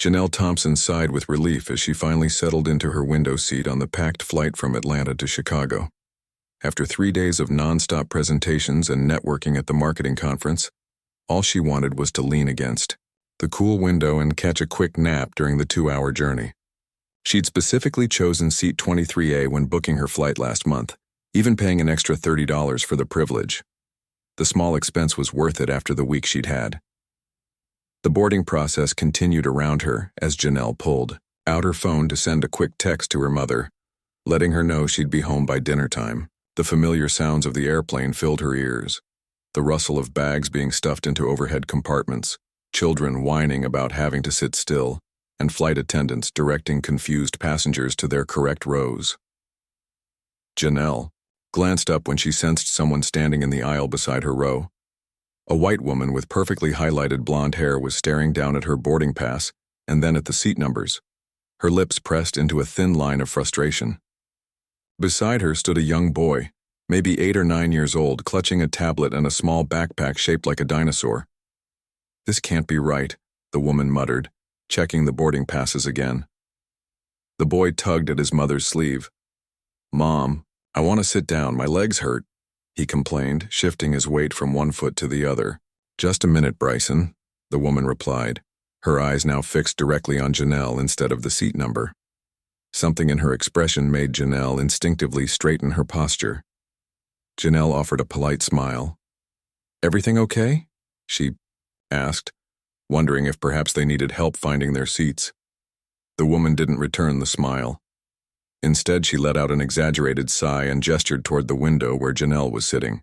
Janelle Thompson sighed with relief as she finally settled into her window seat on the packed flight from Atlanta to Chicago. After 3 days of nonstop presentations and networking at the marketing conference, all she wanted was to lean against the cool window and catch a quick nap during the 2-hour journey. She'd specifically chosen seat 23A when booking her flight last month, even paying an extra $30 for the privilege. The small expense was worth it after the week she'd had. The boarding process continued around her as Janelle pulled out her phone to send a quick text to her mother, letting her know she'd be home by dinner time. The familiar sounds of the airplane filled her ears. The rustle of bags being stuffed into overhead compartments, children whining about having to sit still, and flight attendants directing confused passengers to their correct rows. Janelle glanced up when she sensed someone standing in the aisle beside her row. A white woman with perfectly highlighted blonde hair was staring down at her boarding pass and then at the seat numbers, her lips pressed into a thin line of frustration. Beside her stood a young boy, maybe 8 or 9 years old, clutching a tablet and a small backpack shaped like a dinosaur. "This can't be right," the woman muttered, checking the boarding passes again. The boy tugged at his mother's sleeve. "Mom, I want to sit down, my legs hurt," he complained, shifting his weight from one foot to the other. "Just a minute, Bryson," the woman replied, her eyes now fixed directly on Janelle instead of the seat number. Something in her expression made Janelle instinctively straighten her posture. Janelle offered a polite smile. "Everything okay?" she asked, wondering if perhaps they needed help finding their seats. The woman didn't return the smile. Instead, she let out an exaggerated sigh and gestured toward the window where Janelle was sitting.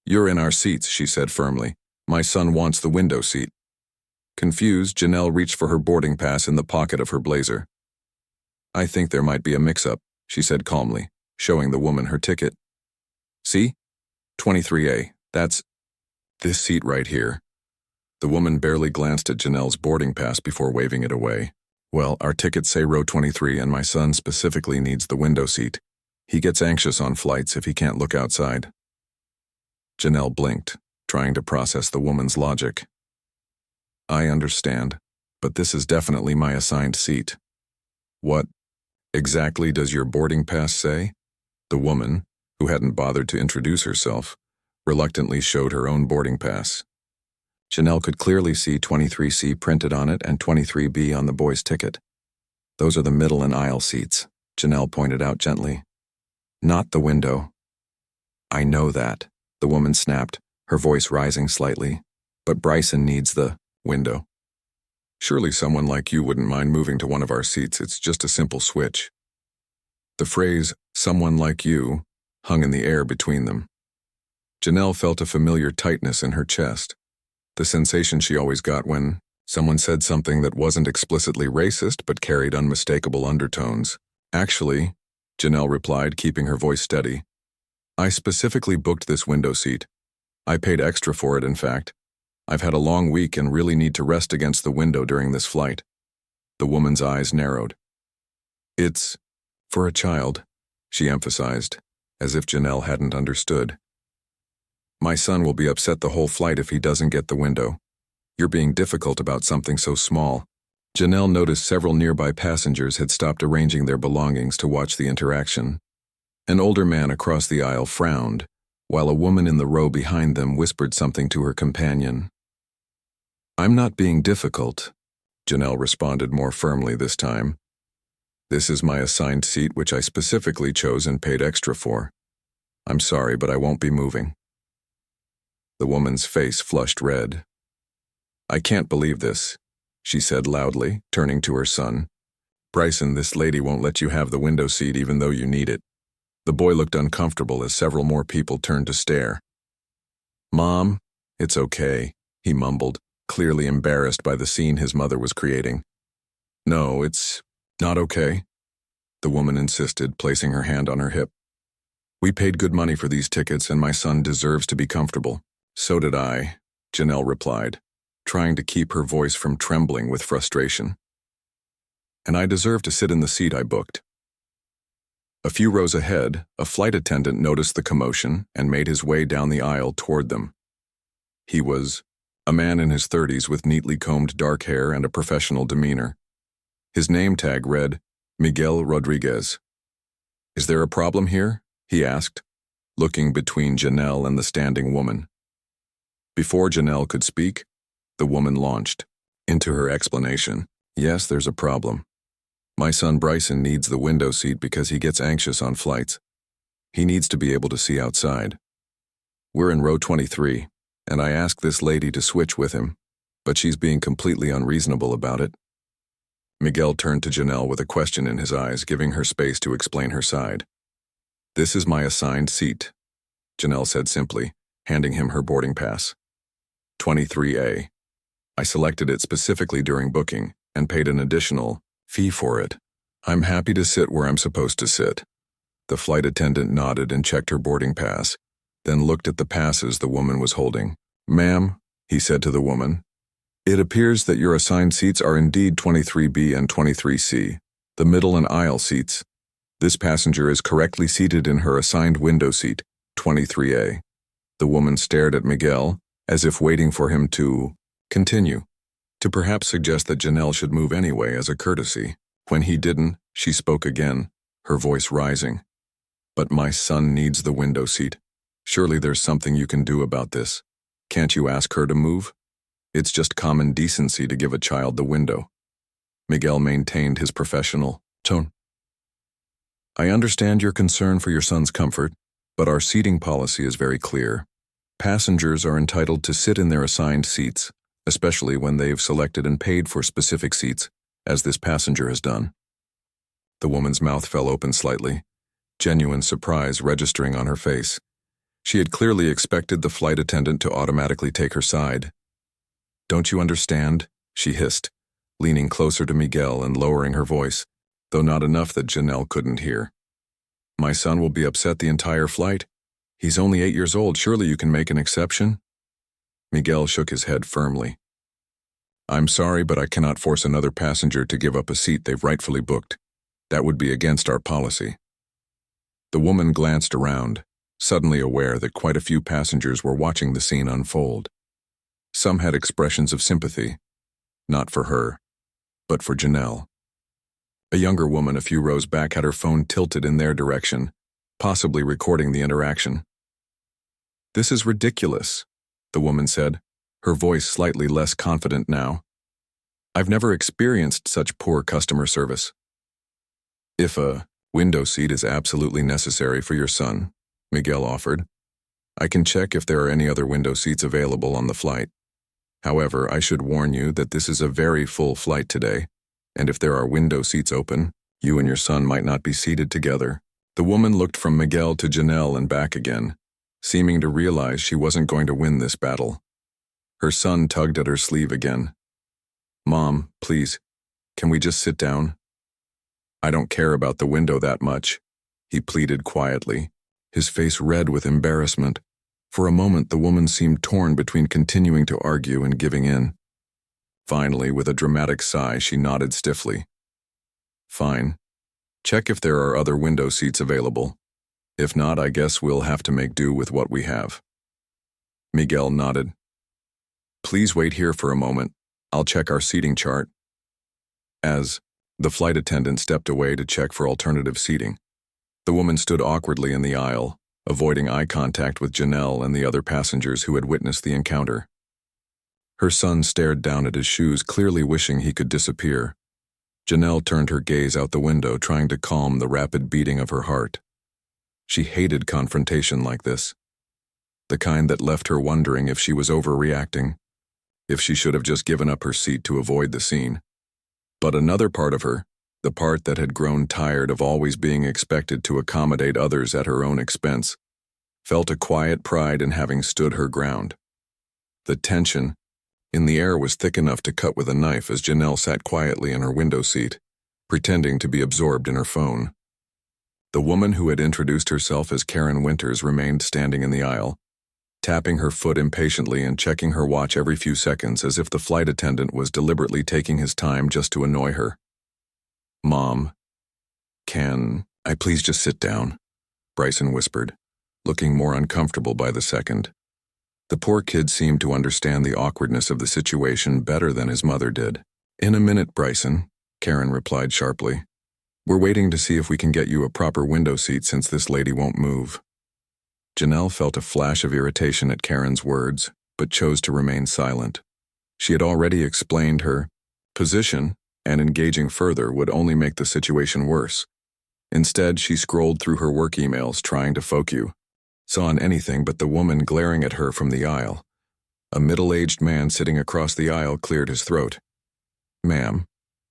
"You're in our seats," she said firmly. "My son wants the window seat." Confused, Janelle reached for her boarding pass in the pocket of her blazer. "I think there might be a mix-up," she said calmly, showing the woman her ticket. "See? 23A, that's this seat right here." The woman barely glanced at Janelle's boarding pass before waving it away. "Well, our tickets say row 23 and my son specifically needs the window seat. He gets anxious on flights if he can't look outside." Janelle blinked, trying to process the woman's logic. "I understand, but this is definitely my assigned seat." "What exactly does your boarding pass say?" The woman, who hadn't bothered to introduce herself, reluctantly showed her own boarding pass. Janelle could clearly see 23C printed on it and 23B on the boy's ticket. "Those are the middle and aisle seats," Janelle pointed out gently. "Not the window." "I know that," the woman snapped, her voice rising slightly. "But Bryson needs the window. Surely someone like you wouldn't mind moving to one of our seats. It's just a simple switch." The phrase, "someone like you," hung in the air between them. Janelle felt a familiar tightness in her chest. The sensation she always got when someone said something that wasn't explicitly racist but carried unmistakable undertones. "Actually," Janelle replied, keeping her voice steady, "I specifically booked this window seat. I paid extra for it, in fact. I've had a long week and really need to rest against the window during this flight." The woman's eyes narrowed. "It's for a child," she emphasized, as if Janelle hadn't understood. "My son will be upset the whole flight if he doesn't get the window. You're being difficult about something so small." Janelle noticed several nearby passengers had stopped arranging their belongings to watch the interaction. An older man across the aisle frowned, while a woman in the row behind them whispered something to her companion. "I'm not being difficult," Janelle responded more firmly this time. "This is my assigned seat, which I specifically chose and paid extra for. I'm sorry, but I won't be moving." The woman's face flushed red. "I can't believe this," she said loudly, turning to her son. "Bryson, this lady won't let you have the window seat even though you need it." The boy looked uncomfortable as several more people turned to stare. "Mom, it's okay," he mumbled, clearly embarrassed by the scene his mother was creating. "No, it's not okay," the woman insisted, placing her hand on her hip. "We paid good money for these tickets and my son deserves to be comfortable." "So did I," Janelle replied, trying to keep her voice from trembling with frustration. "And I deserve to sit in the seat I booked." A few rows ahead, a flight attendant noticed the commotion and made his way down the aisle toward them. He was A man in his 30s with neatly combed dark hair and a professional demeanor. His name tag read, Miguel Rodriguez. "Is there a problem here?" he asked, looking between Janelle and the standing woman. Before Janelle could speak, the woman launched into her explanation. "Yes, there's a problem. My son Bryson needs the window seat because he gets anxious on flights. He needs to be able to see outside. We're in row 23, and I asked this lady to switch with him, but she's being completely unreasonable about it." Miguel turned to Janelle with a question in his eyes, giving her space to explain her side. "This is my assigned seat," Janelle said simply, handing him her boarding pass. 23A. I selected it specifically during booking and paid an additional fee for it. I'm happy to sit where I'm supposed to sit. The flight attendant nodded and checked her boarding pass, then looked at the passes the woman was holding. "Ma'am," he said to the woman, "it appears that your assigned seats are indeed 23B and 23C, the middle and aisle seats. This passenger is correctly seated in her assigned window seat, 23A. The woman stared at Miguel, as if waiting for him to continue, to perhaps suggest that Janelle should move anyway as a courtesy. When he didn't, she spoke again, her voice rising. "But my son needs the window seat. Surely there's something you can do about this. Can't you ask her to move? It's just common decency to give a child the window." Miguel maintained his professional tone. "I understand your concern for your son's comfort, but our seating policy is very clear. Passengers are entitled to sit in their assigned seats, especially when they've selected and paid for specific seats, as this passenger has done." The woman's mouth fell open slightly, genuine surprise registering on her face. She had clearly expected the flight attendant to automatically take her side. "Don't you understand?" she hissed, leaning closer to Miguel and lowering her voice, though not enough that Janelle couldn't hear. "My son will be upset the entire flight. He's only 8 years old. Surely you can make an exception?" Miguel shook his head firmly. "I'm sorry, but I cannot force another passenger to give up a seat they've rightfully booked. That would be against our policy." The woman glanced around, suddenly aware that quite a few passengers were watching the scene unfold. Some had expressions of sympathy, not for her, but for Janelle. A younger woman a few rows back had her phone tilted in their direction, possibly recording the interaction. "This is ridiculous," the woman said, her voice slightly less confident now. "I've never experienced such poor customer service." "If a window seat is absolutely necessary for your son," Miguel offered, "I can check if there are any other window seats available on the flight. However, I should warn you that this is a very full flight today, and if there are window seats open, you and your son might not be seated together." The woman looked from Miguel to Janelle and back again, seeming to realize she wasn't going to win this battle. Her son tugged at her sleeve again. "Mom, please, can we just sit down?" "I don't care about the window that much," he pleaded quietly, his face red with embarrassment. For a moment the woman seemed torn between continuing to argue and giving in. Finally, with a dramatic sigh, she nodded stiffly. "Fine. Check if there are other window seats available. If not, I guess we'll have to make do with what we have." Miguel nodded. "Please wait here for a moment. I'll check our seating chart." As the flight attendant stepped away to check for alternative seating, the woman stood awkwardly in the aisle, avoiding eye contact with Janelle and the other passengers who had witnessed the encounter. Her son stared down at his shoes, clearly wishing he could disappear. Janelle turned her gaze out the window, trying to calm the rapid beating of her heart. She hated confrontation like this, the kind that left her wondering if she was overreacting, if she should have just given up her seat to avoid the scene. But another part of her, the part that had grown tired of always being expected to accommodate others at her own expense, felt a quiet pride in having stood her ground. The tension in the air was thick enough to cut with a knife as Janelle sat quietly in her window seat, pretending to be absorbed in her phone. The woman who had introduced herself as Karen Winters remained standing in the aisle, tapping her foot impatiently and checking her watch every few seconds as if the flight attendant was deliberately taking his time just to annoy her. "Mom, can I please just sit down?" Bryson whispered, looking more uncomfortable by the second. The poor kid seemed to understand the awkwardness of the situation better than his mother did. "In a minute, Bryson," Karen replied sharply. "We're waiting to see if we can get you a proper window seat since this lady won't move." Janelle felt a flash of irritation at Karen's words, but chose to remain silent. She had already explained her position, and engaging further would only make the situation worse. Instead, she scrolled through her work emails trying to focus on anything but the woman glaring at her from the aisle. A middle-aged man sitting across the aisle cleared his throat. "Ma'am,"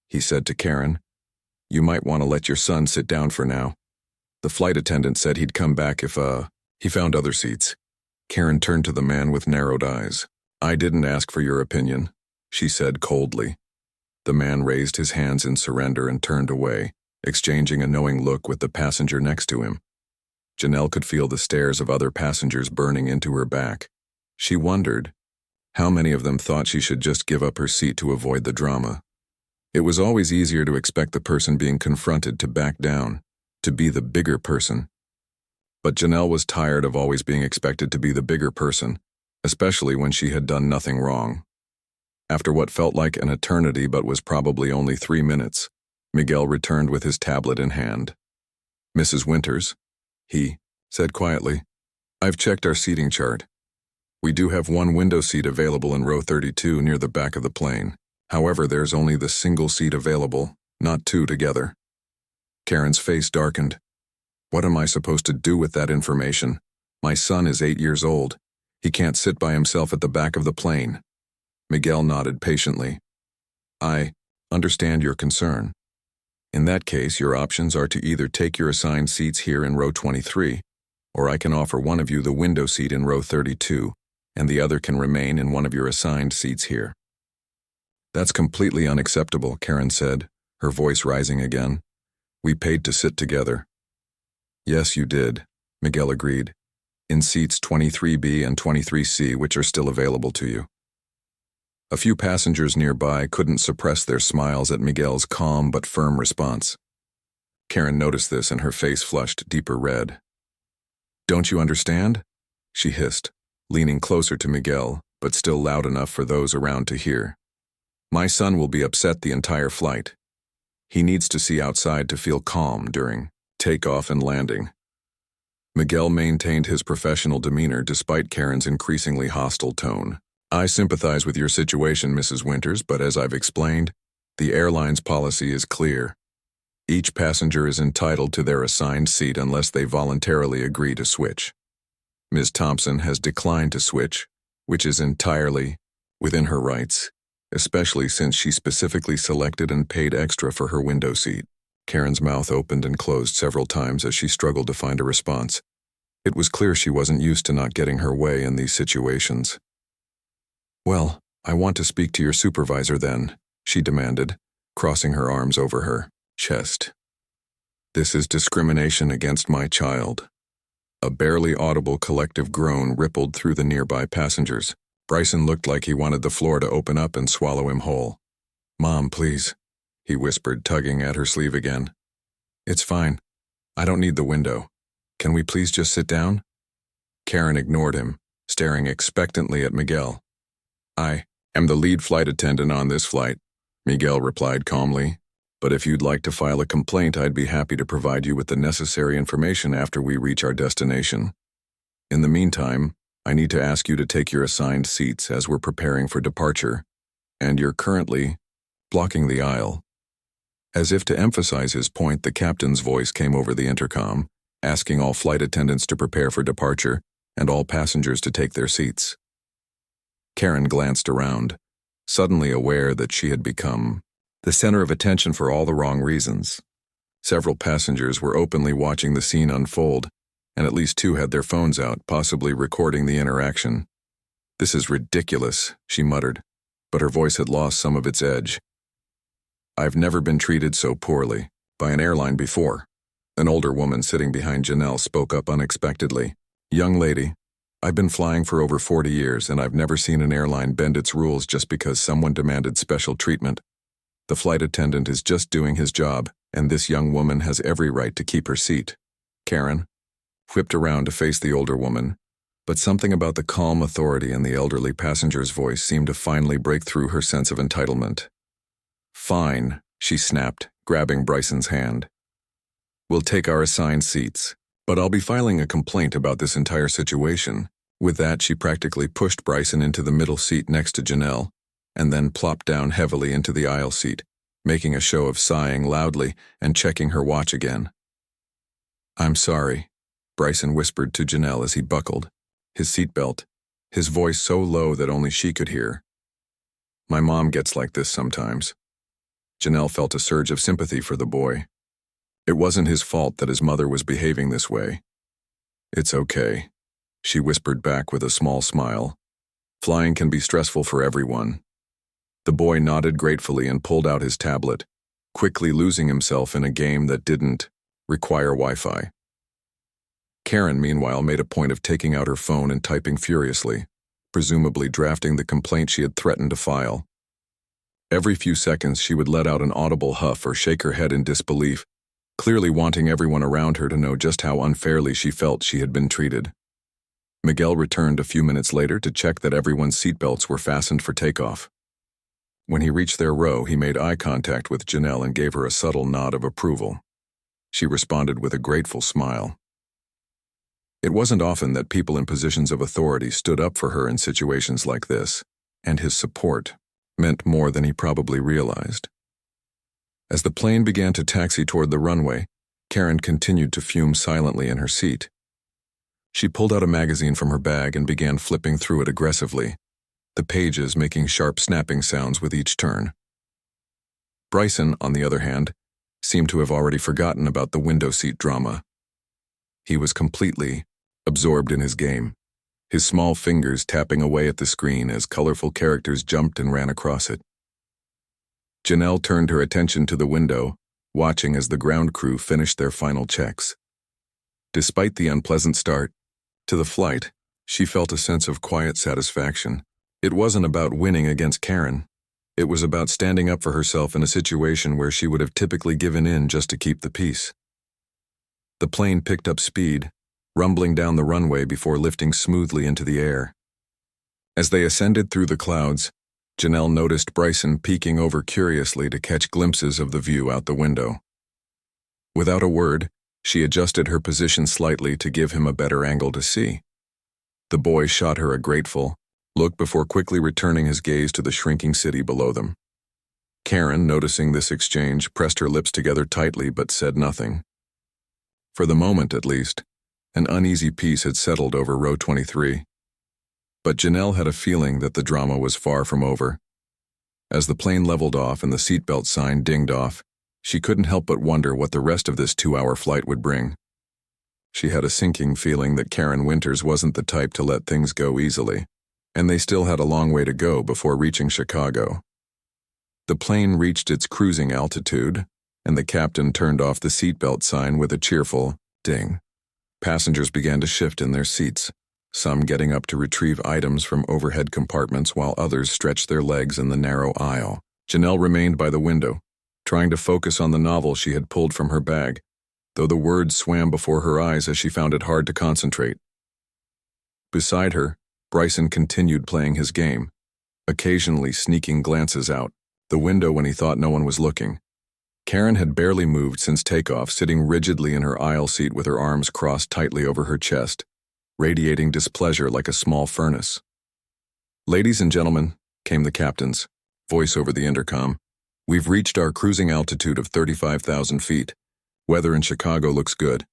he said to Karen, "you might want to let your son sit down for now. The flight attendant said he'd come back if, he found other seats." Karen turned to the man with narrowed eyes. "I didn't ask for your opinion," she said coldly. The man raised his hands in surrender and turned away, exchanging a knowing look with the passenger next to him. Janelle could feel the stares of other passengers burning into her back. She wondered how many of them thought she should just give up her seat to avoid the drama. It was always easier to expect the person being confronted to back down, to be the bigger person. But Janelle was tired of always being expected to be the bigger person, especially when she had done nothing wrong. After what felt like an eternity but was probably only 3 minutes, Miguel returned with his tablet in hand. "Mrs. Winters," he said quietly, "I've checked our seating chart. We do have one window seat available in row 32 near the back of the plane. However, there's only the single seat available, not two together." Karen's face darkened. "What am I supposed to do with that information? My son is 8 years old. He can't sit by himself at the back of the plane." Miguel nodded patiently. "I understand your concern. In that case, your options are to either take your assigned seats here in row 23, or I can offer one of you the window seat in row 32, and the other can remain in one of your assigned seats here." "That's completely unacceptable," Karen said, her voice rising again. "We paid to sit together." "Yes, you did," Miguel agreed, "in seats 23B and 23C, which are still available to you." A few passengers nearby couldn't suppress their smiles at Miguel's calm but firm response. Karen noticed this and her face flushed deeper red. "Don't you understand?" she hissed, leaning closer to Miguel, but still loud enough for those around to hear. "My son will be upset the entire flight. He needs to see outside to feel calm during takeoff and landing." Miguel maintained his professional demeanor despite Karen's increasingly hostile tone. "I sympathize with your situation, Mrs. Winters, but as I've explained, the airline's policy is clear. Each passenger is entitled to their assigned seat unless they voluntarily agree to switch. Ms. Thompson has declined to switch, which is entirely within her rights, especially since she specifically selected and paid extra for her window seat." Karen's mouth opened and closed several times as she struggled to find a response. It was clear she wasn't used to not getting her way in these situations. "Well, I want to speak to your supervisor then," she demanded, crossing her arms over her chest. "This is discrimination against my child." A barely audible collective groan rippled through the nearby passengers. Bryson looked like he wanted the floor to open up and swallow him whole. "Mom, please," he whispered, tugging at her sleeve again. "It's fine. I don't need the window. Can we please just sit down?" Karen ignored him, staring expectantly at Miguel. "I am the lead flight attendant on this flight," Miguel replied calmly. "But if you'd like to file a complaint, I'd be happy to provide you with the necessary information after we reach our destination. In the meantime, I need to ask you to take your assigned seats as we're preparing for departure, and you're currently blocking the aisle." As if to emphasize his point, the captain's voice came over the intercom, asking all flight attendants to prepare for departure and all passengers to take their seats. Karen glanced around, suddenly aware that she had become the center of attention for all the wrong reasons. Several passengers were openly watching the scene unfold, and at least 2 had their phones out, possibly recording the interaction. "This is ridiculous," she muttered, but her voice had lost some of its edge. "I've never been treated so poorly by an airline before." An older woman sitting behind Janelle spoke up unexpectedly. "Young lady, I've been flying for over 40 years and I've never seen an airline bend its rules just because someone demanded special treatment. The flight attendant is just doing his job, and this young woman has every right to keep her seat." Karen whipped around to face the older woman, But something about the calm authority in the elderly passenger's voice seemed to finally break through her sense of entitlement. "Fine," she snapped, grabbing Bryson's hand. "We'll take our assigned seats, but I'll be filing a complaint about this entire situation." With that, she practically pushed Bryson into the middle seat next to Janelle, and then plopped down heavily into the aisle seat, making a show of sighing loudly and checking her watch again. "I'm sorry," Bryson whispered to Janelle as he buckled his seatbelt, his voice so low that only she could hear. "My mom gets like this sometimes." Janelle felt a surge of sympathy for the boy. It wasn't his fault that his mother was behaving this way. "It's okay," she whispered back with a small smile. "Flying can be stressful for everyone." The boy nodded gratefully and pulled out his tablet, quickly losing himself in a game that didn't require Wi-Fi. Karen, meanwhile, made a point of taking out her phone and typing furiously, presumably drafting the complaint she had threatened to file. Every few seconds she would let out an audible huff or shake her head in disbelief, clearly wanting everyone around her to know just how unfairly she felt she had been treated. Miguel returned a few minutes later to check that everyone's seatbelts were fastened for takeoff. When he reached their row, he made eye contact with Janelle and gave her a subtle nod of approval. She responded with a grateful smile. It wasn't often that people in positions of authority stood up for her in situations like this, and his support meant more than he probably realized. As the plane began to taxi toward the runway, Karen continued to fume silently in her seat. She pulled out a magazine from her bag and began flipping through it aggressively, the pages making sharp snapping sounds with each turn. Bryson, on the other hand, seemed to have already forgotten about the window seat drama. He was completely absorbed in his game, his small fingers tapping away at the screen as colorful characters jumped and ran across it. Janelle turned her attention to the window, watching as the ground crew finished their final checks. Despite the unpleasant start to the flight, she felt a sense of quiet satisfaction. It wasn't about winning against Karen. It was about standing up for herself in a situation where she would have typically given in just to keep the peace. The plane picked up speed, rumbling down the runway before lifting smoothly into the air. As they ascended through the clouds, Janelle noticed Bryson peeking over curiously to catch glimpses of the view out the window. Without a word, she adjusted her position slightly to give him a better angle to see. The boy shot her a grateful look before quickly returning his gaze to the shrinking city below them. Karen, noticing this exchange, pressed her lips together tightly but said nothing. For the moment, at least, an uneasy peace had settled over row 23. But Janelle had a feeling that the drama was far from over. As the plane leveled off and the seatbelt sign dinged off, she couldn't help but wonder what the rest of this 2-hour flight would bring. She had a sinking feeling that Karen Winters wasn't the type to let things go easily, and they still had a long way to go before reaching Chicago. The plane reached its cruising altitude, and the captain turned off the seatbelt sign with a cheerful ding. Passengers began to shift in their seats, some getting up to retrieve items from overhead compartments while others stretched their legs in the narrow aisle. Janelle remained by the window, trying to focus on the novel she had pulled from her bag, though the words swam before her eyes as she found it hard to concentrate. Beside her, Bryson continued playing his game, occasionally sneaking glances out the window when he thought no one was looking. Karen had barely moved since takeoff, sitting rigidly in her aisle seat with her arms crossed tightly over her chest, radiating displeasure like a small furnace. "Ladies and gentlemen," came the captain's voice over the intercom, "we've reached our cruising altitude of 35,000 feet. Weather in Chicago looks good,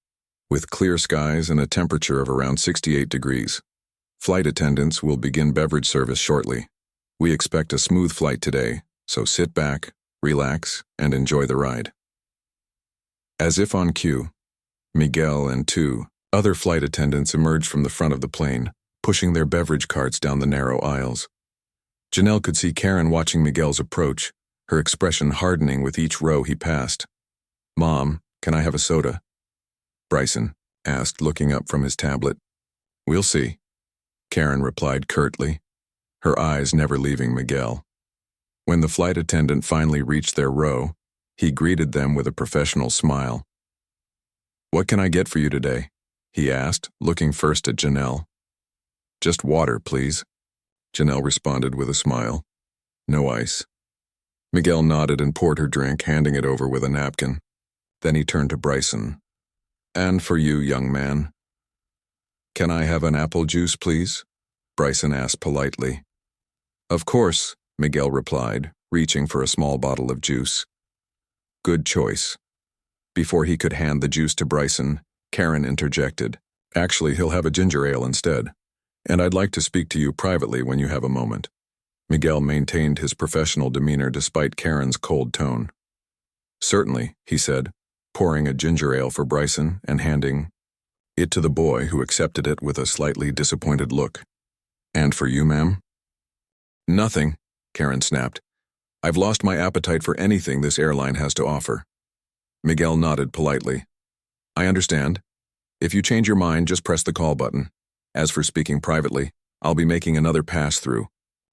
with clear skies and a temperature of around 68 degrees. Flight attendants will begin beverage service shortly. We expect a smooth flight today, so sit back, relax, and enjoy the ride." As if on cue, Miguel and 2 other flight attendants emerged from the front of the plane, pushing their beverage carts down the narrow aisles. Janelle could see Karen watching Miguel's approach, her expression hardening with each row he passed. "Mom, can I have a soda?" Bryson asked, looking up from his tablet. "We'll see," Karen replied curtly, her eyes never leaving Miguel. When the flight attendant finally reached their row, he greeted them with a professional smile. "What can I get for you today?" he asked, looking first at Janelle. Just water, please, Janelle responded with a smile. No ice. Miguel nodded and poured her drink, handing it over with a napkin. Then he turned to Bryson. And for you, young man. Can I have an apple juice, please? Bryson asked politely. Of course, Miguel replied, reaching for a small bottle of juice. Good choice. Before he could hand the juice to Bryson, Karen interjected. Actually, he'll have a ginger ale instead. And I'd like to speak to you privately when you have a moment. Miguel maintained his professional demeanor despite Karen's cold tone. Certainly, he said, pouring a ginger ale for Bryson and handing it to the boy, who accepted it with a slightly disappointed look. And for you, ma'am? Nothing, Karen snapped. I've lost my appetite for anything this airline has to offer. Miguel nodded politely. I understand. If you change your mind, just press the call button. As for speaking privately, I'll be making another pass-through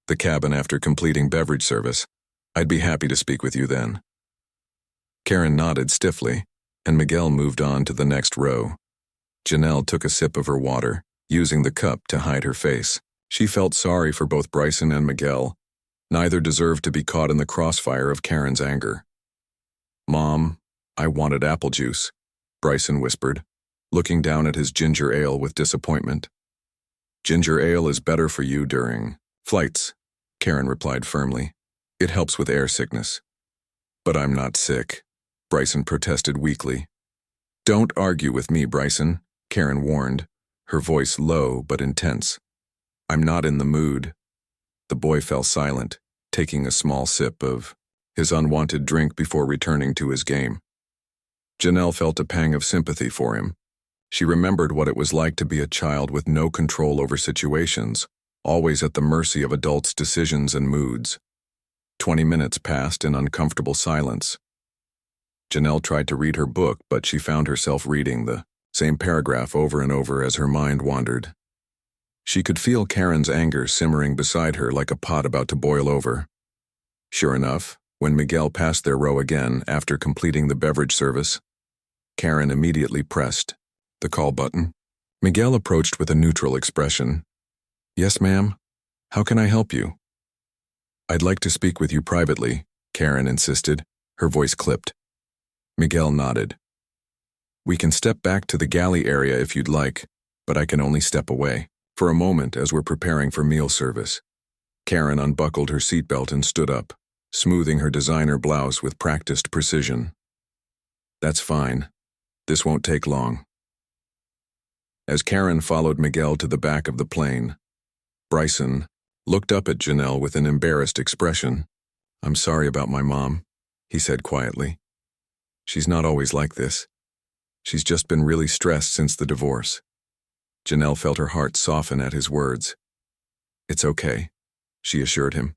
the cabin after completing beverage service. I'd be happy to speak with you then. Karen nodded stiffly, and Miguel moved on to the next row. Janelle took a sip of her water, using the cup to hide her face. She felt sorry for both Bryson and Miguel. Neither deserved to be caught in the crossfire of Karen's anger. Mom, I wanted apple juice, Bryson whispered, looking down at his ginger ale with disappointment. Ginger ale is better for you during flights, Karen replied firmly. It helps with air sickness. But I'm not sick, Bryson protested weakly. Don't argue with me, Bryson, Karen warned, her voice low but intense. I'm not in the mood. The boy fell silent, taking a small sip of his unwanted drink before returning to his game. Janelle felt a pang of sympathy for him. She remembered what it was like to be a child with no control over situations, always at the mercy of adults' decisions and moods. 20 minutes passed in uncomfortable silence. Janelle tried to read her book, but she found herself reading the same paragraph over and over as her mind wandered. She could feel Karen's anger simmering beside her like a pot about to boil over. Sure enough, when Miguel passed their row again after completing the beverage service, Karen immediately pressed the call button. Miguel approached with a neutral expression. Yes, ma'am. How can I help you? I'd like to speak with you privately, Karen insisted, her voice clipped. Miguel nodded. We can step back to the galley area if you'd like, but I can only step away for a moment as we're preparing for meal service. Karen unbuckled her seatbelt and stood up, smoothing her designer blouse with practiced precision. That's fine. This won't take long. As Karen followed Miguel to the back of the plane, Bryson looked up at Janelle with an embarrassed expression. I'm sorry about my mom, he said quietly. She's not always like this. She's just been really stressed since the divorce. Janelle felt her heart soften at his words. It's okay, she assured him.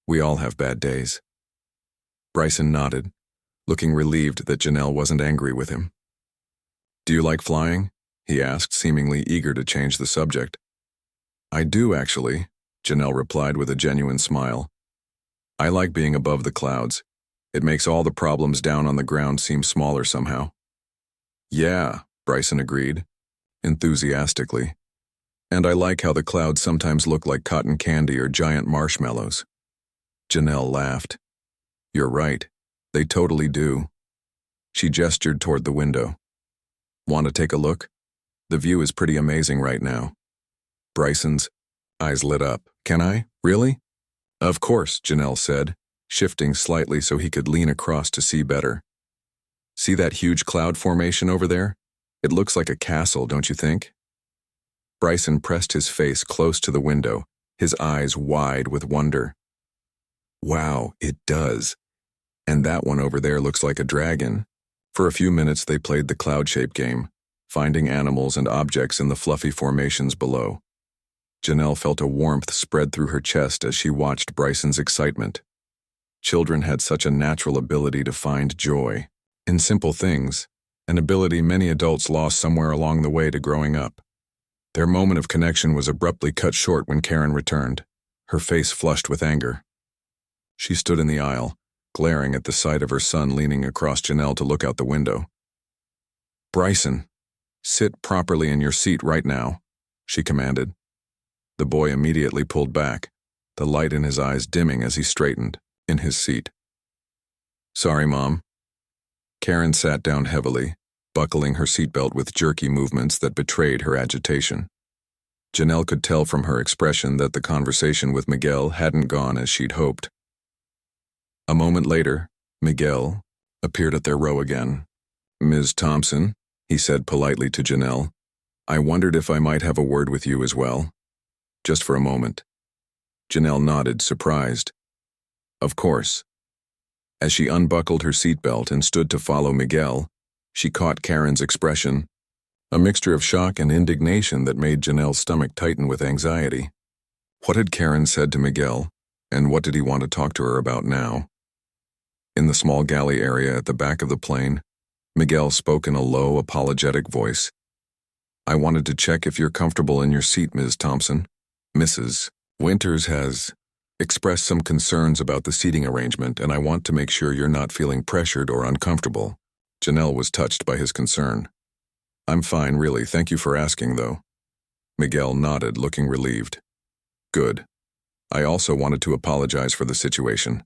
We all have bad days. Bryson nodded, looking relieved that Janelle wasn't angry with him. Do you like flying? He asked, seemingly eager to change the subject. I do, actually, Janelle replied with a genuine smile. I like being above the clouds. It makes all the problems down on the ground seem smaller somehow. Yeah, Bryson agreed, enthusiastically. And I like how the clouds sometimes look like cotton candy or giant marshmallows. Janelle laughed. You're right. They totally do. She gestured toward the window. Want to take a look? The view is pretty amazing right now. Bryson's eyes lit up. Can I? Really? Of course, Janelle said, shifting slightly so he could lean across to see better. See that huge cloud formation over there? It looks like a castle, don't you think? Bryson pressed his face close to the window, his eyes wide with wonder. Wow, it does. And that one over there looks like a dragon. For a few minutes they played the cloud shape game, finding animals and objects in the fluffy formations below. Janelle felt a warmth spread through her chest as she watched Bryson's excitement. Children had such a natural ability to find joy in simple things, an ability many adults lost somewhere along the way to growing up. Their moment of connection was abruptly cut short when Karen returned, her face flushed with anger. She stood in the aisle, glaring at the sight of her son leaning across Janelle to look out the window. Bryson, sit properly in your seat right now, she commanded. The boy immediately pulled back, the light in his eyes dimming as he straightened in his seat. "Sorry, Mom." Karen sat down heavily, buckling her seatbelt with jerky movements that betrayed her agitation. Janelle could tell from her expression that the conversation with Miguel hadn't gone as she'd hoped. A moment later, Miguel appeared at their row again. "Ms. Thompson," he said politely to Janelle, "I wondered if I might have a word with you as well. Just for a moment." Janelle nodded, surprised. "Of course." As she unbuckled her seatbelt and stood to follow Miguel, she caught Karen's expression, a mixture of shock and indignation that made Janelle's stomach tighten with anxiety. What had Karen said to Miguel, and what did he want to talk to her about now? In the small galley area at the back of the plane, Miguel spoke in a low, apologetic voice. "I wanted to check if you're comfortable in your seat, Ms. Thompson. Mrs. Winters has expressed some concerns about the seating arrangement, and I want to make sure you're not feeling pressured or uncomfortable." Janelle was touched by his concern. "I'm fine, really. Thank you for asking, though." Miguel nodded, looking relieved. "Good. I also wanted to apologize for the situation.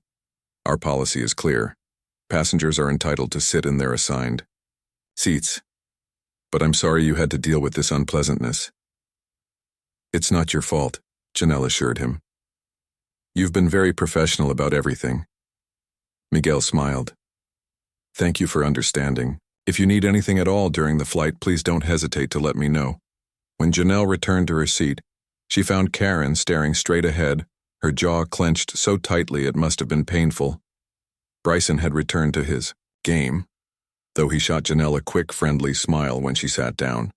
Our policy is clear. Passengers are entitled to sit in their assigned seats. But I'm sorry you had to deal with this unpleasantness." "It's not your fault," Janelle assured him. "You've been very professional about everything." Miguel smiled. "Thank you for understanding. If you need anything at all during the flight, please don't hesitate to let me know." When Janelle returned to her seat, she found Karen staring straight ahead, her jaw clenched so tightly it must have been painful. Bryson had returned to his game, though he shot Janelle a quick, friendly smile when she sat down.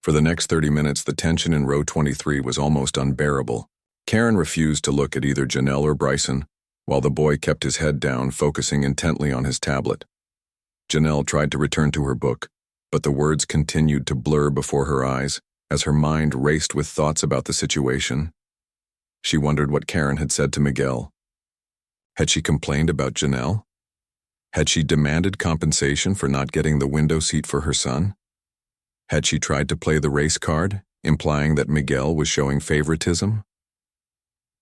For the next 30 minutes, the tension in row 23 was almost unbearable. Karen refused to look at either Janelle or Bryson, while the boy kept his head down, focusing intently on his tablet. Janelle tried to return to her book, but the words continued to blur before her eyes as her mind raced with thoughts about the situation. She wondered what Karen had said to Miguel. Had she complained about Janelle? Had she demanded compensation for not getting the window seat for her son? Had she tried to play the race card, implying that Miguel was showing favoritism?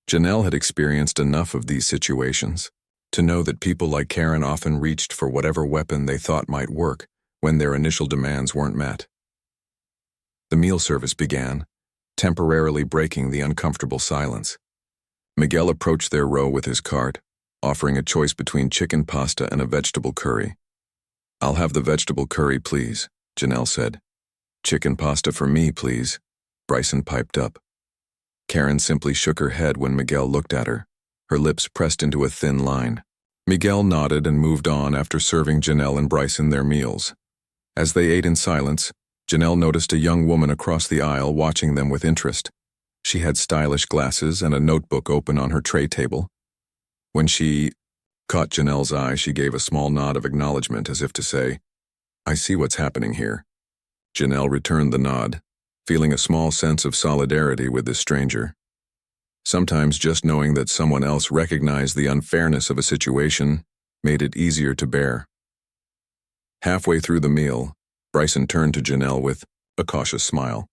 Janelle had experienced enough of these situations to know that people like Karen often reached for whatever weapon they thought might work when their initial demands weren't met. The meal service began, temporarily breaking the uncomfortable silence. Miguel approached their row with his cart, offering a choice between chicken pasta and a vegetable curry. "I'll have the vegetable curry, please," Janelle said. "Chicken pasta for me, please," Bryson piped up. Karen simply shook her head when Miguel looked at her, her lips pressed into a thin line. Miguel nodded and moved on after serving Janelle and Bryson their meals. As they ate in silence, Janelle noticed a young woman across the aisle watching them with interest. She had stylish glasses and a notebook open on her tray table. When she caught Janelle's eye, she gave a small nod of acknowledgement as if to say, "I see what's happening here." Janelle returned the nod, feeling a small sense of solidarity with this stranger. Sometimes just knowing that someone else recognized the unfairness of a situation made it easier to bear. Halfway through the meal, Bryson turned to Janelle with a cautious smile.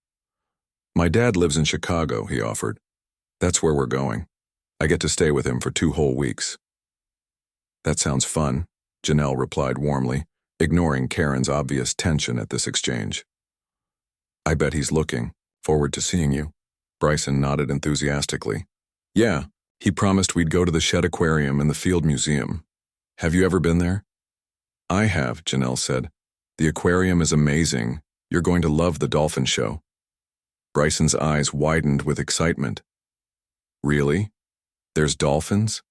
"My dad lives in Chicago," he offered. "That's where we're going. I get to stay with him for 2 whole weeks." "That sounds fun," Janelle replied warmly, ignoring Karen's obvious tension at this exchange. "I bet he's looking forward to seeing you." Bryson nodded enthusiastically. "Yeah, he promised we'd go to the Shed Aquarium and the Field Museum. Have you ever been there?" "I have," Janelle said. "The aquarium is amazing. You're going to love the dolphin show." Bryson's eyes widened with excitement. "Really? There's dolphins?"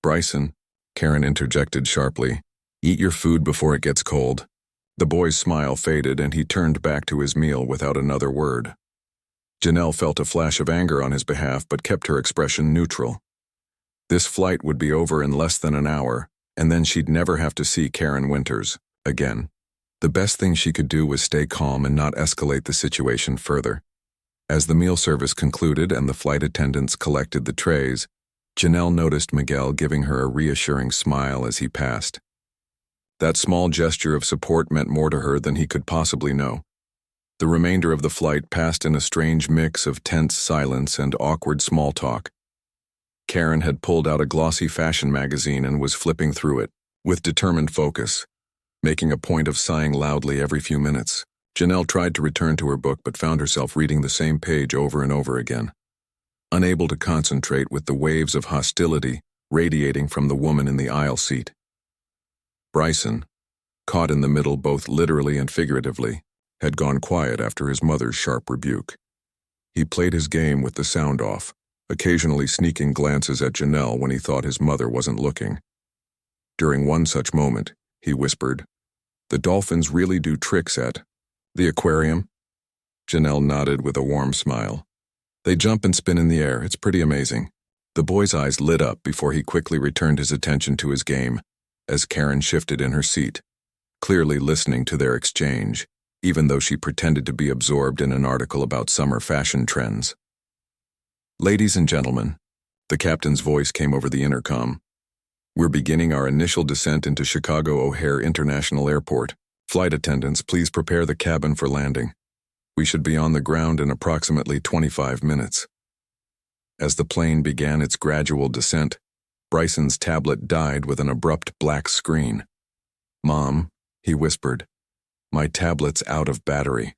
"Bryson," Karen interjected sharply, "eat your food before it gets cold." The boy's smile faded and he turned back to his meal without another word. Janelle felt a flash of anger on his behalf but kept her expression neutral. This flight would be over in less than an hour, and then she'd never have to see Karen Winters again. The best thing she could do was stay calm and not escalate the situation further. As the meal service concluded and the flight attendants collected the trays, Janelle noticed Miguel giving her a reassuring smile as he passed. That small gesture of support meant more to her than he could possibly know. The remainder of the flight passed in a strange mix of tense silence and awkward small talk. Karen had pulled out a glossy fashion magazine and was flipping through it, with determined focus, making a point of sighing loudly every few minutes. Janelle tried to return to her book but found herself reading the same page over and over again, unable to concentrate with the waves of hostility radiating from the woman in the aisle seat. Bryson, caught in the middle both literally and figuratively, had gone quiet after his mother's sharp rebuke. He played his game with the sound off, occasionally sneaking glances at Janelle when he thought his mother wasn't looking. During one such moment, he whispered, "The dolphins really do tricks at the aquarium?" Janelle nodded with a warm smile. "They jump and spin in the air. It's pretty amazing." The boy's eyes lit up before he quickly returned his attention to his game, as Karen shifted in her seat, clearly listening to their exchange, even though she pretended to be absorbed in an article about summer fashion trends. "Ladies and gentlemen," the captain's voice came over the intercom. "We're beginning our initial descent into Chicago O'Hare International Airport. Flight attendants, please prepare the cabin for landing. We should be on the ground in approximately 25 minutes." As the plane began its gradual descent, Bryson's tablet died with an abrupt black screen. "Mom," he whispered, "my tablet's out of battery."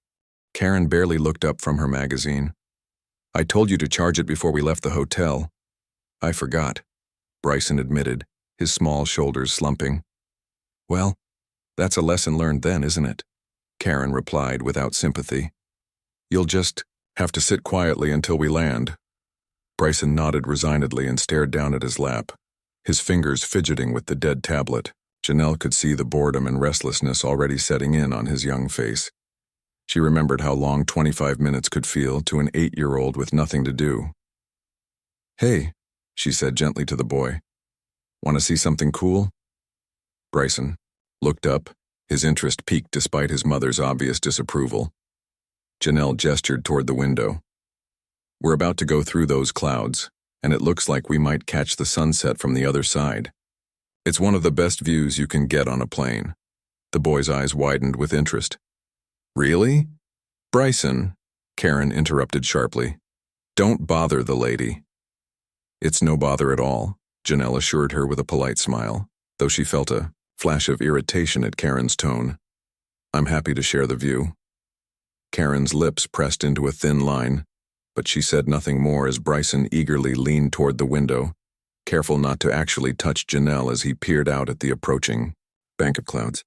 Karen barely looked up from her magazine. "I told you to charge it before we left the hotel." "I forgot," Bryson admitted, his small shoulders slumping. "Well, that's a lesson learned then, isn't it?" Karen replied without sympathy. "You'll just have to sit quietly until we land." Bryson nodded resignedly and stared down at his lap, his fingers fidgeting with the dead tablet. Janelle could see the boredom and restlessness already setting in on his young face. She remembered how long 25 minutes could feel to an 8-year-old with nothing to do. "Hey," she said gently to the boy. "Want to see something cool?" Bryson looked up, his interest piqued despite his mother's obvious disapproval. Janelle gestured toward the window. "We're about to go through those clouds, and it looks like we might catch the sunset from the other side. It's one of the best views you can get on a plane." The boy's eyes widened with interest. "Really?" "Bryson," Karen interrupted sharply. "Don't bother the lady." "It's no bother at all," Janelle assured her with a polite smile, though she felt a flash of irritation at Karen's tone. "I'm happy to share the view." Karen's lips pressed into a thin line, but she said nothing more as Bryson eagerly leaned toward the window, careful not to actually touch Janelle as he peered out at the approaching bank of clouds.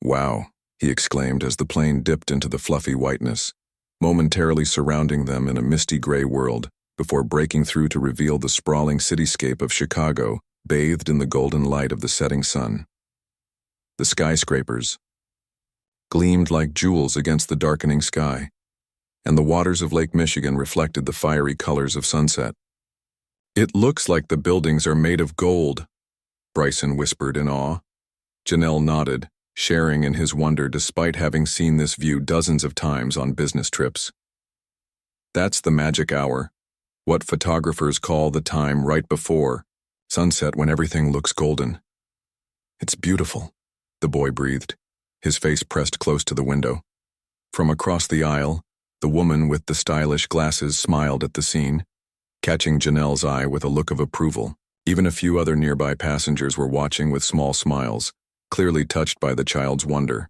"Wow," he exclaimed as the plane dipped into the fluffy whiteness, momentarily surrounding them in a misty gray world, before breaking through to reveal the sprawling cityscape of Chicago, bathed in the golden light of the setting sun. The skyscrapers gleamed like jewels against the darkening sky, and the waters of Lake Michigan reflected the fiery colors of sunset. "It looks like the buildings are made of gold," Bryson whispered in awe. Janelle nodded, sharing in his wonder despite having seen this view dozens of times on business trips. "That's the magic hour, what photographers call the time right before sunset when everything looks golden." "It's beautiful," the boy breathed, his face pressed close to the window. From across the aisle, the woman with the stylish glasses smiled at the scene, catching Janelle's eye with a look of approval. Even a few other nearby passengers were watching with small smiles, clearly touched by the child's wonder.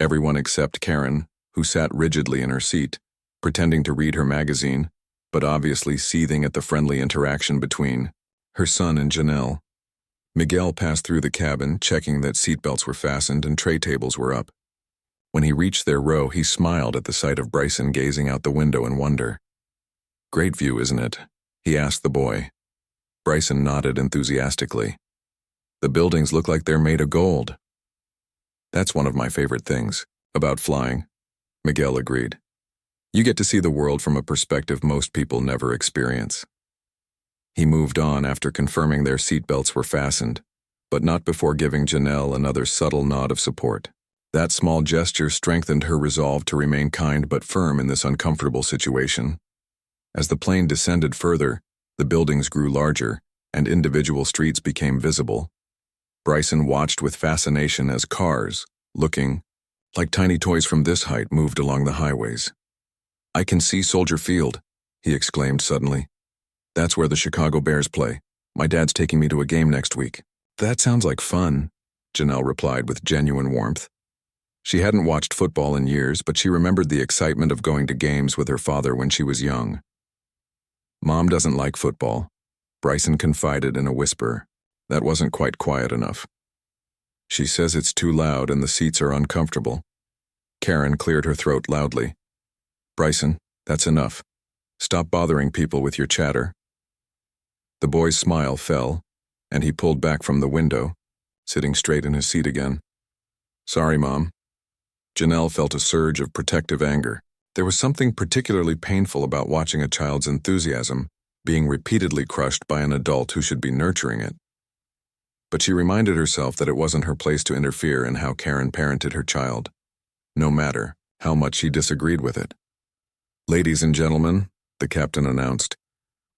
Everyone except Karen, who sat rigidly in her seat, pretending to read her magazine, but obviously seething at the friendly interaction between her son and Janelle. Miguel passed through the cabin, checking that seatbelts were fastened and tray tables were up. When he reached their row, he smiled at the sight of Bryson gazing out the window in wonder. "Great view, isn't it?" he asked the boy. Bryson nodded enthusiastically. "The buildings look like they're made of gold." "That's one of my favorite things about flying," Miguel agreed. "You get to see the world from a perspective most people never experience." He moved on after confirming their seatbelts were fastened, but not before giving Janelle another subtle nod of support. That small gesture strengthened her resolve to remain kind but firm in this uncomfortable situation. As the plane descended further, the buildings grew larger, and individual streets became visible. Bryson watched with fascination as cars, looking like tiny toys from this height moved along the highways. "I can see Soldier Field," he exclaimed suddenly. "That's where the Chicago Bears play. My dad's taking me to a game next week." "That sounds like fun," Janelle replied with genuine warmth. She hadn't watched football in years, but she remembered the excitement of going to games with her father when she was young. "Mom doesn't like football," Bryson confided in a whisper. That wasn't quite quiet enough. "She says it's too loud and the seats are uncomfortable." Karen cleared her throat loudly. "Bryson, that's enough. Stop bothering people with your chatter." The boy's smile fell, and he pulled back from the window, sitting straight in his seat again. "Sorry, Mom." Janelle felt a surge of protective anger. There was something particularly painful about watching a child's enthusiasm being repeatedly crushed by an adult who should be nurturing it. But she reminded herself that it wasn't her place to interfere in how Karen parented her child, no matter how much she disagreed with it. "Ladies and gentlemen," the captain announced,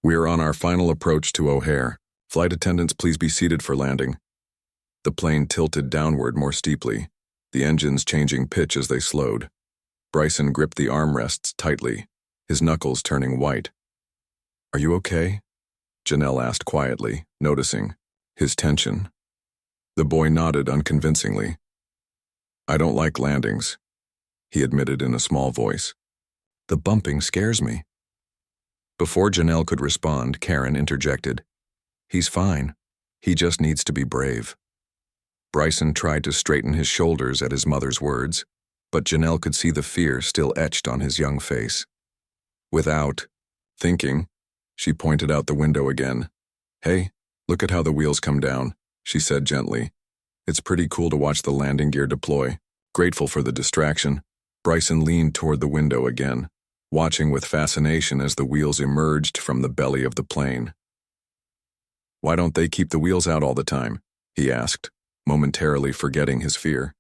"we are on our final approach to O'Hare. Flight attendants, please be seated for landing." The plane tilted downward more steeply, the engines changing pitch as they slowed. Bryson gripped the armrests tightly, his knuckles turning white. "Are you okay?" Janelle asked quietly, noticing his tension. The boy nodded unconvincingly. "I don't like landings," he admitted in a small voice. "The bumping scares me." Before Janelle could respond, Karen interjected. "He's fine. He just needs to be brave." Bryson tried to straighten his shoulders at his mother's words, but Janelle could see the fear still etched on his young face. Without thinking, she pointed out the window again. "Hey, look at how the wheels come down," she said gently. "It's pretty cool to watch the landing gear deploy." Grateful for the distraction, Bryson leaned toward the window again, watching with fascination as the wheels emerged from the belly of the plane. "Why don't they keep the wheels out all the time?" he asked, momentarily forgetting his fear.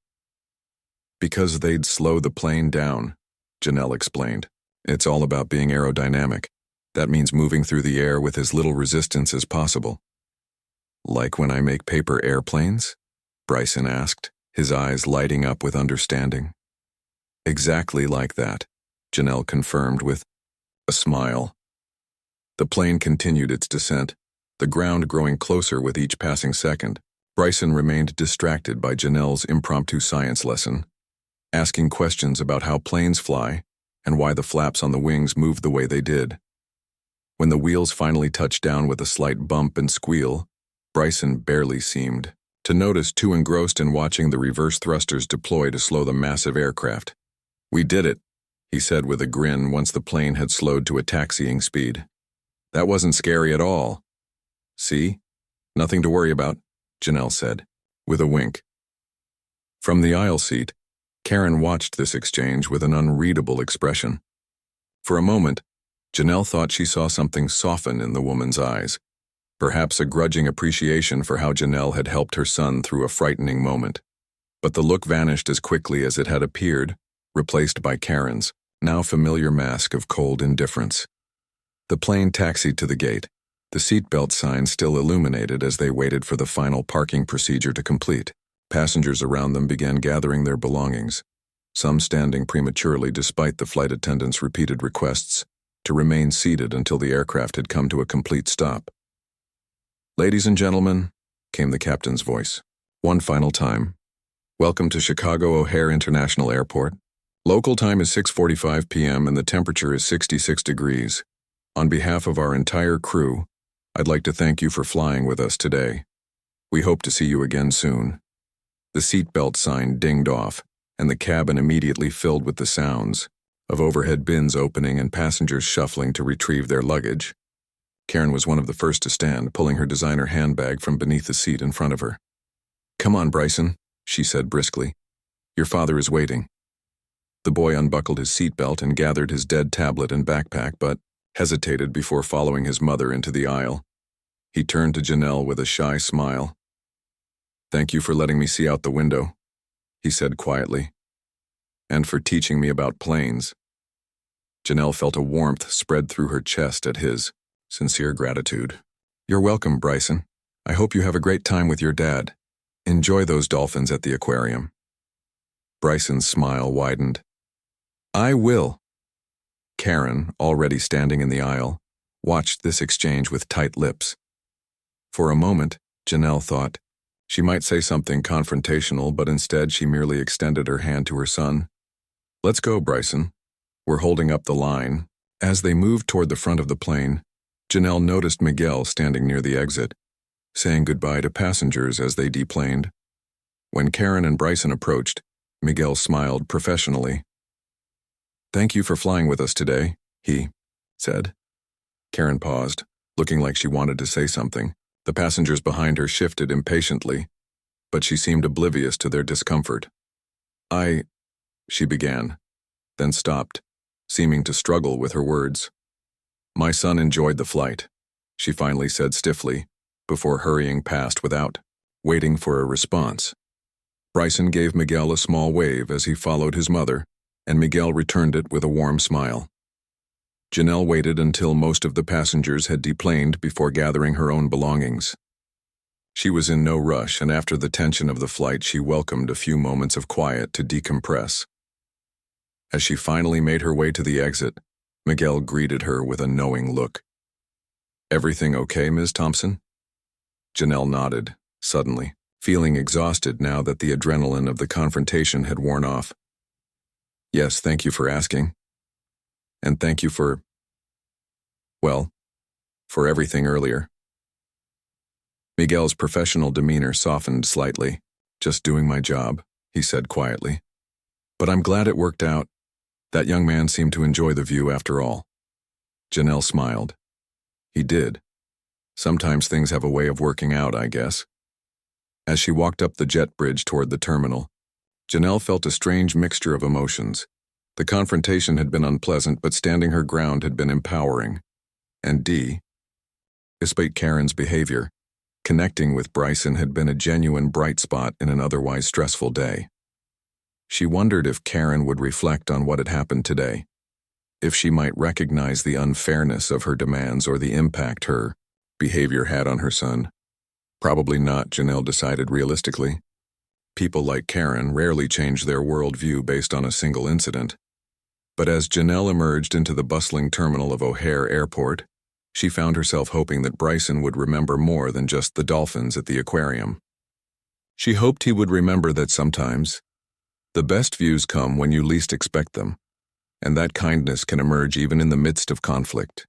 "Because they'd slow the plane down," Janelle explained. "It's all about being aerodynamic. That means moving through the air with as little resistance as possible." "Like when I make paper airplanes?" Bryson asked, his eyes lighting up with understanding. "Exactly like that," Janelle confirmed with a smile. The plane continued its descent, the ground growing closer with each passing second. Bryson remained distracted by Janelle's impromptu science lesson, asking questions about how planes fly and why the flaps on the wings moved the way they did. When the wheels finally touched down with a slight bump and squeal, Bryson barely seemed to notice, too engrossed in watching the reverse thrusters deploy to slow the massive aircraft. "We did it," he said with a grin once the plane had slowed to a taxiing speed. "That wasn't scary at all. See? Nothing to worry about," Janelle said, with a wink. From the aisle seat, Karen watched this exchange with an unreadable expression. For a moment, Janelle thought she saw something soften in the woman's eyes, perhaps a grudging appreciation for how Janelle had helped her son through a frightening moment. But the look vanished as quickly as it had appeared, replaced by Karen's now familiar mask of cold indifference. The plane taxied to the gate, the seatbelt sign still illuminated as they waited for the final parking procedure to complete. Passengers around them began gathering their belongings, some standing prematurely despite the flight attendant's repeated requests to remain seated until the aircraft had come to a complete stop. "Ladies and gentlemen," came the captain's voice, "one final time. Welcome to Chicago O'Hare International Airport. Local time is 6:45 p.m. and the temperature is 66 degrees. On behalf of our entire crew, I'd like to thank you for flying with us today. We hope to see you again soon." The seatbelt sign dinged off, and the cabin immediately filled with the sounds of overhead bins opening and passengers shuffling to retrieve their luggage. Karen was one of the first to stand, pulling her designer handbag from beneath the seat in front of her. "Come on, Bryson," she said briskly. "Your father is waiting." The boy unbuckled his seatbelt and gathered his dead tablet and backpack, but hesitated before following his mother into the aisle. He turned to Janelle with a shy smile. "Thank you for letting me see out the window," he said quietly, "and for teaching me about planes." Janelle felt a warmth spread through her chest at his sincere gratitude. "You're welcome, Bryson. I hope you have a great time with your dad. Enjoy those dolphins at the aquarium." Bryson's smile widened. I will. Karen, already standing in the aisle, watched this exchange with tight lips. For a moment, Janelle thought she might say something confrontational, but instead she merely extended her hand to her son. Let's go, Bryson. We're holding up the line. As they moved toward the front of the plane, Janelle noticed Miguel standing near the exit, saying goodbye to passengers as they deplaned. When Karen and Bryson approached, Miguel smiled professionally. Thank you for flying with us today, he said. Karen paused, looking like she wanted to say something. The passengers behind her shifted impatiently, but she seemed oblivious to their discomfort. She began, then stopped, seeming to struggle with her words. My son enjoyed the flight, she finally said stiffly, before hurrying past without waiting for a response. Bryson gave Miguel a small wave as he followed his mother, and Miguel returned it with a warm smile. Janelle waited until most of the passengers had deplaned before gathering her own belongings. She was in no rush, and after the tension of the flight, she welcomed a few moments of quiet to decompress. As she finally made her way to the exit, Miguel greeted her with a knowing look. Everything okay, Ms. Thompson? Janelle nodded, suddenly, feeling exhausted now that the adrenaline of the confrontation had worn off. Yes, thank you for asking. And thank you for everything earlier. Miguel's professional demeanor softened slightly. Just doing my job, he said quietly. But I'm glad it worked out. That young man seemed to enjoy the view after all. Janelle smiled. He did. Sometimes things have a way of working out, I guess. As she walked up the jet bridge toward the terminal, Janelle felt a strange mixture of emotions. The confrontation had been unpleasant, but standing her ground had been empowering. And despite Karen's behavior, connecting with Bryson had been a genuine bright spot in an otherwise stressful day. She wondered if Karen would reflect on what had happened today, if she might recognize the unfairness of her demands or the impact her behavior had on her son. Probably not, Janelle decided realistically. People like Karen rarely change their worldview based on a single incident. But as Janelle emerged into the bustling terminal of O'Hare Airport, she found herself hoping that Bryson would remember more than just the dolphins at the aquarium. She hoped he would remember that sometimes the best views come when you least expect them, and that kindness can emerge even in the midst of conflict.